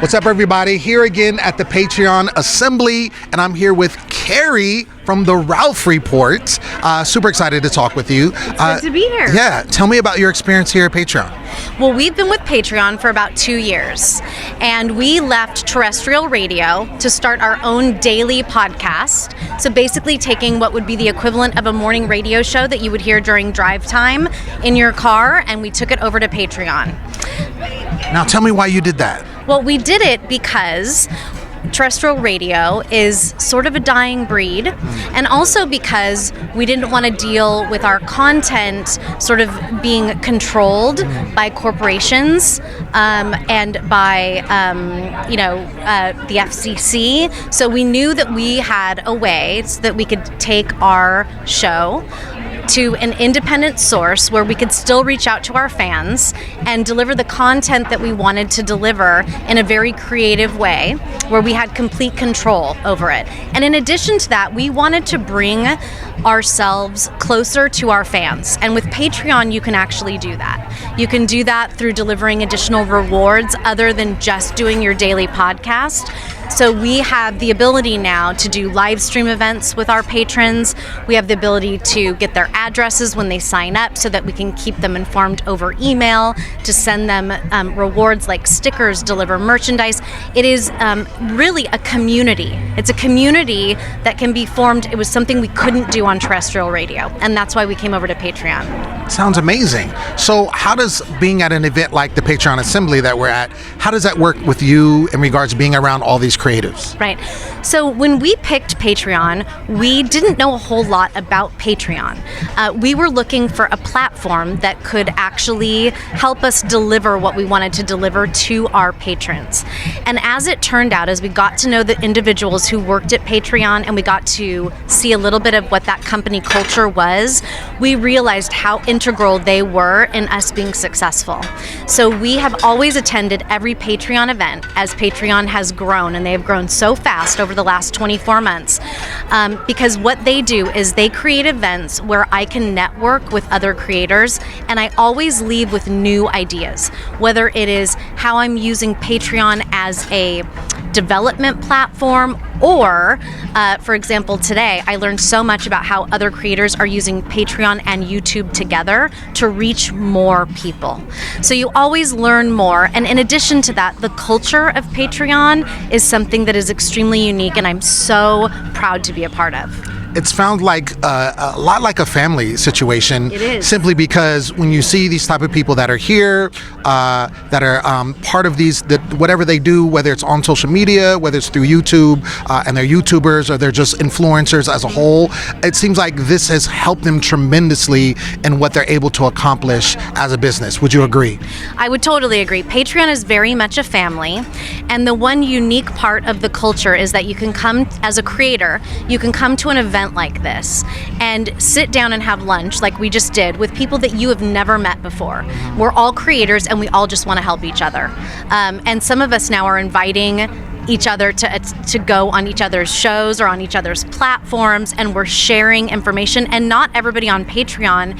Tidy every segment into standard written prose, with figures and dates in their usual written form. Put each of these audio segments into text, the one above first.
What's up, everybody? Here again at the Patreon Assembly, and I'm here with Kari from the Ralph Report. Super excited to talk with you. It's good to be here. Yeah, tell me about your experience here at Patreon. Well, we've been with Patreon for about 2 years, and we left terrestrial radio to start our own daily podcast. So basically taking what would be the equivalent of a morning radio show that you would hear during drive time in your car, and we took it over to Patreon. Now tell me why you did that. Well, we did it because terrestrial radio is sort of a dying breed, and also because we didn't want to deal with our content sort of being controlled by corporations and by the FCC. So we knew that we had a way so that we could take our show to an independent source where we could still reach out to our fans and deliver the content that we wanted to deliver in a very creative way where we had complete control over it. And in addition to that, we wanted to bring ourselves closer to our fans. And with Patreon, you can actually do that. You can do that through delivering additional rewards other than just doing your daily podcast. So we have the ability now to do live stream events with our patrons. We have the ability to get their addresses when they sign up so that we can keep them informed over email, to send them rewards like stickers, deliver merchandise. It is really a community. It's a community that can be formed. It was something we couldn't do on terrestrial radio, and that's why we came over to Patreon. Sounds amazing. So how does being at an event like the Patreon Assembly that we're at, how does that work with you in regards to being around all these creatives? Right. So when we picked Patreon, we didn't know a whole lot about Patreon. We were looking for a platform that could actually help us deliver what we wanted to deliver to our patrons. And as it turned out, as we got to know the individuals who worked at Patreon and we got to see a little bit of what that company culture was, we realized how integral they were in us being successful. So we have always attended every Patreon event as Patreon has grown, and they have grown so fast over the last 24 months because what they do is they create events where I can network with other creators, and I always leave with new ideas, whether it is how I'm using Patreon as a development platform or, for example, today I learned so much about how other creators are using Patreon and YouTube together to reach more people. So you always learn more, and in addition to that, the culture of Patreon is something that is extremely unique, and I'm so proud to be a part of. It's found like a lot like a family situation. It is. Simply because when you see these type of people that are here, that are part of these, that whatever they do, whether it's on social media, whether it's through YouTube, and they're YouTubers or they're just influencers as a whole, it seems like this has helped them tremendously in what they're able to accomplish as a business. Would you agree? I would totally agree. Patreon is very much a family, and the one unique part of the culture is that you can come as a creator, you can come to an event like this and sit down and have lunch like we just did with people that you have never met before. We're all creators and we all just want to help each other. And some of us now are inviting each other to go on each other's shows or on each other's platforms, and we're sharing information. And not everybody on Patreon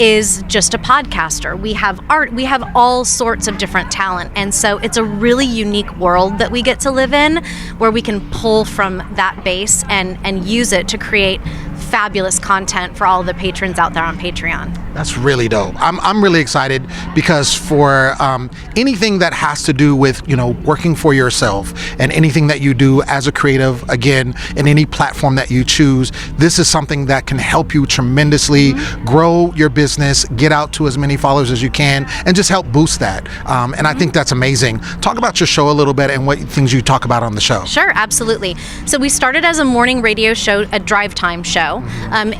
is just a podcaster. We have art, we have all sorts of different talent, and so it's a really unique world that we get to live in where we can pull from that base and use it to create fabulous content for all the patrons out there on Patreon. That's really dope. I'm really excited because for anything that has to do with, working for yourself and anything that you do as a creative, again, in any platform that you choose, this is something that can help you tremendously grow your business, get out to as many followers as you can, and just help boost that. And I think that's amazing. Talk about your show a little bit and what things you talk about on the show. Sure, absolutely. So we started as a morning radio show, a drive time show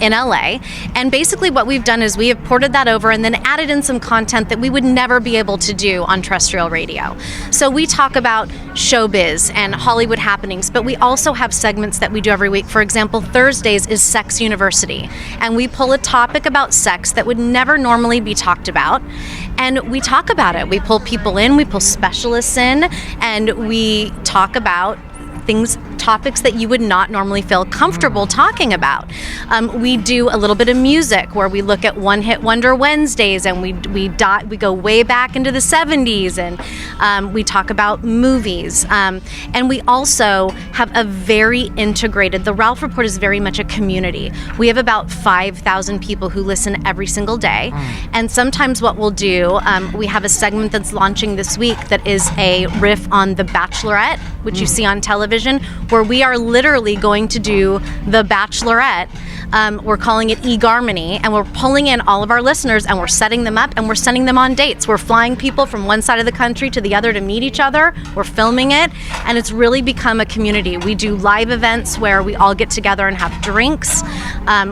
in LA. And basically what we've done is we have ported that over and then added in some content that we would never be able to do on terrestrial radio. So we talk about showbiz and Hollywood happenings, but we also have segments that we do every week. For example, Thursdays is Sex University, and we pull a topic about sex that would never normally be talked about, and we talk about it. We pull people in, we pull specialists in, and we talk about things topics that you would not normally feel comfortable talking about. We do a little bit of music where we look at One Hit Wonder Wednesdays, and we go way back into the 70s, and we talk about movies. And we also have a very integrated, the Ralph Report is very much a community. We have about 5,000 people who listen every single day. And sometimes what we'll do, we have a segment that's launching this week that is a riff on The Bachelorette, which you see on television, where we are literally going to do The Bachelorette. We're calling it eGarmony, and we're pulling in all of our listeners, and we're setting them up, and we're sending them on dates. We're flying people from one side of the country to the other to meet each other. We're filming it, and it's really become a community. We do live events where we all get together and have drinks.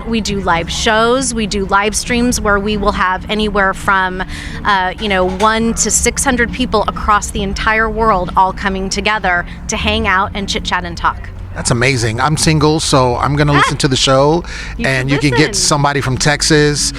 We do live shows. We do live streams where we will have anywhere from 1 to 600 people across the entire world all coming together to hang out and chit chat and talk. That's amazing. I'm single, so I'm going to listen to the show, and you can get listen. somebody from Texas